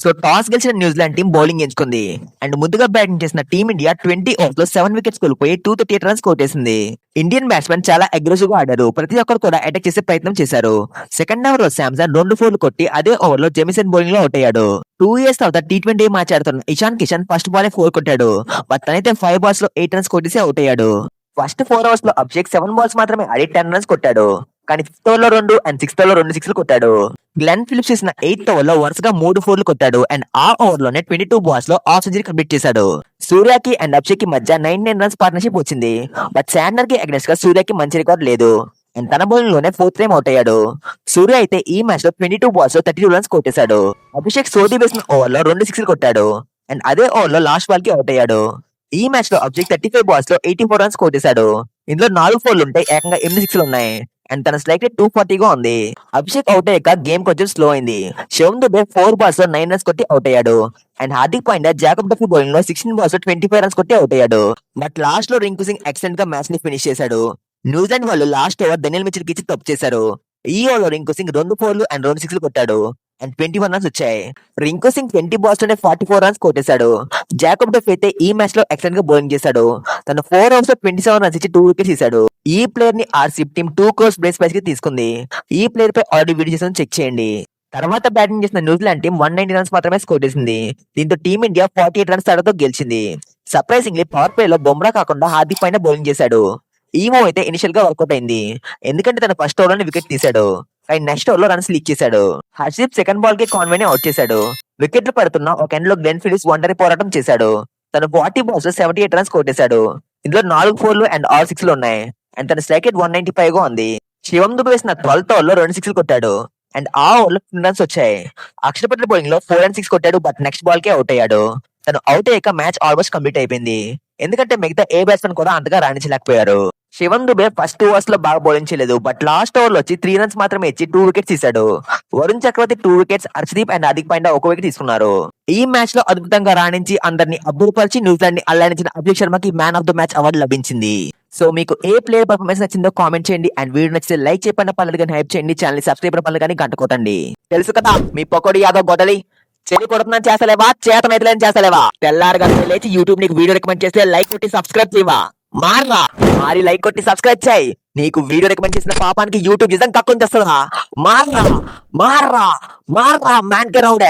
So toss గెలిచిన New Zealand team bowling ఎంచుకుంది. And ముందుగా బ్యాటింగ్ చేసిన టీమిండియా 20 ఓవర్స్ లో 7 వికెట్స్ కోల్పోయి 238 రన్స్ కొట్టేసింది. ఇండియన్ బ్యాట్స్మెన్ చాలా అగ్రెసివ్ గా ఆడారు. ప్రతి ఒక్కరు కూడా అటాక్ చేసే ప్రయత్నం చేశారు. సెకండ్ ఓవర్ లో శాంసన్ 2 4 కొట్టి అదే ఓవర్ లో జెమిసన్ బౌలింగ్ లో అవుట్ అయ్యాడు. 2 years తర్వాత T20 మ్యాచ్ ఆడుతున్న ఇషాన్ కిషన్ ఫస్ట్ బాల్ 4 కొట్టాడు. బట్ తనైతే 5 balls లో 8 రన్స్ కొట్టేసి అవుట్ అయ్యాడు. ఫస్ట్ 4 hours లో అభిషేక్ 7 balls మాత్రమే ఆడి 10 రన్స్ కొట్టాడు. కానీ 5th ఓవర్ లో 2 అండ్ 6th ఓవర్ లో 2 6లు కొట్టాడు. గ్లెన్ ఫిలిప్స్ చేసిన 8th ఓవర్ లో వరుసగా 3 4లు కొట్టాడు. అండ్ ఆ ఓవర్ లోనే 22 balls లో హాఫ్ సెంచరీ కంప్లీట్ చేశాడు. సూర్యకి అండ్ అభిషేక్ కి మధ్య 9 రన్స్ పార్ట్నర్షిప్ వచ్చింది. బట్ శాండర్ కి అగెన్స్ట్ గా సూర్యకి మంచి రికార్డ్ లేదు. అండ్ తన బౌలింగ్ లోనే 4th టైం అవుట్ అయ్యాడు. సూర్య అయితే ఈ మ్యాచ్ లో 22 balls లో 32 రన్స్ కొట్టేశాడు. అభిషేక్ సోది వేసిన ఓవర్ లో 2 6లు కొట్టాడు. అండ్ అదే ఓవర్ లో లాస్ట్ బాల్ కి అవుట్ అయ్యాడు. ఈ మ్యాచ్ లో అభిషేక్ 35 balls లో 84 రన్స్ కొట్టేశాడు. ఇందులో 4 4లు ఉంటాయి, ఏకంగా 8 6లు ఉన్నాయి. అండ్ తన స్ట్రైక్ రేట్ 240 గా ఉంది. అభిషేక్ అవుట్ అయ్యాక గేమ్ కొంచెం స్లో అయింది. శివం దుబే 4 balls లో 9 రన్స్ కొట్టి అవుట్ అయ్యాడు. And Hardik Pandya Jacob Duffy bowling లో 16 balls లో 25 రన్స్ కొట్టి అవుట్ అయ్యాడు. బట్ లాస్ట్ లో రింకు సింగ్ ఎక్సలెంట్ గా మ్యాచ్ ని ఫినిష్ చేశాడు. న్యూజిలాండ్ వాళ్ళు లాస్ట్ ఓవర్ డెనియల్ మిచెల్ కి ఇచ్చి తప్పు చేశారు. ఈ ఓవర్ లో రింకు సింగ్ 2 4లు అండ్ 2 6లు కొట్టాడు. అండ్ 21 రన్స్ వచ్చాయి. రింకు సింగ్ 20 balls లోనే 44 రన్స్ కొట్టేశాడు. జాకబ్ డఫీ అయితే ఈ మ్యాచ్ లో ఎక్సలెంట్ గా బౌలింగ్ చేశాడు. తను 4 overs లో 27 రన్స్ ఇచ్చి 2 వికెట్స్ తీశాడు. ఈ ప్లేయర్ ని RCB team 2 crores base price కి తీసుకుంది. ఈ ప్లేయర్ పై ఆల్రెడీ వీడియో చేసాను, చెక్ చేయండి. తర్వాత బ్యాటింగ్ చేసిన న్యూజిలాండ్ టీం 190 రన్స్ మాత్రమే స్కోర్ చేసింది. దీంతో టీమిండియా 48 రన్స్ తేడాతో గెలిచింది. సర్ప్రైజింగ్లీ పవర్ ప్లే లో బుమ్రా కాకుండా హార్దిక్ పాండ్యా బౌలింగ్ చేశాడు. ఈ మూవ్ అయితే ఇనిషియల్ గా వర్కౌట్ అయింది, ఎందుకంటే తన ఫస్ట్ ఓవర్ లోనే వికెట్ తీశాడు. కానీ నెక్స్ట్ ఓవర్ లో రన్స్ లీక్ చేశాడు. హర్షదీప్ సెకండ్ బాల్ కి కాన్వే ని అవుట్ చేశాడు. వికెట్లు పడుతున్న ఒక ఎండ్ లో గ్లెన్ ఫిలిప్స్ ఒంటరి పోరాటం చేశాడు. తను 40 balls లో 78 రన్స్ కొట్టేశాడు. ఇందులో 4 4లు అండ్ 6 6లు ఉన్నాయి. అండ్ తన స్ట్రైక్ రేట్ 195 గా ఉంది. శివం దుబే వేసిన 12th ఓవర్ లో 2 6లు కొట్టాడు. అండ్ ఆ ఓవర్ లో 10 రన్స్ వచ్చాయి. అక్షర్ పటేల్ బౌలింగ్ లో 4 and 6 కొట్టాడు. But next ball K out అయ్యాడు. తను అవుట్ అయ్యాక మ్యాచ్ ఆల్మోస్ట్ కంప్లీట్ అయిపోయింది, ఎందుకంటే మిగతా ఏ బ్యాట్స్మెన్ కూడా అంతగా రాణించలేకపోయారు. శివం దుబే ఫస్ట్ 2 overs లో బాగా బౌలింగ్ చేయలేదు. బట్ లాస్ట్ ఓవర్ లో వచ్చి 3 రన్స్ మాత్రమే ఇచ్చి 2 వికెట్స్ తీశాడు. వరుణ్ చక్రవర్తి 2 wickets, Harshdeep and Hardik Pandya 1 wicket తీసుకున్నారు. ఈ మ్యాచ్ లో అద్భుతంగా రాణించి అందరినీ అబ్బురపరిచి న్యూజిలాండ్ ని అల్లాడించిన అభిషేక్ శర్మకి man of the match award లభించింది. సో మీకు ఏ ప్లేయర్ పర్ఫార్మెన్స్ నచ్చిందో కామెంట్ చేయండి. అండ్ వీడియో నచ్చితే లైక్ చేయకుండా పనులు కానీ హైప్ చేయండి. ఛానల్ సబ్స్క్రైబ్ పనులు కానీ గంట కొట్టండి. తెలుసు కదా మీ పకోడీ యాదవ్ గొడలి చెల్లి కొడుతున్నాను చేస్తలేవా, చేతనైతే చేస్తలేవా? తెల్లారుగా లేచి యూట్యూబ్ నీకు వీడియో రికమెండ్ చేస్తే లైక్ కొట్టి సబ్స్క్రైబ్ చేయవా? మారా మారి లైక్ కొట్టి సబ్స్క్రైబ్ చేయి. నీకు వీడియో రికమెండ్ చేసిన పాపానికి యూట్యూబ్ నిజం కక్కుని తెస్తుందా? మారా మారా మారా మ్యాన్ కే రౌడే.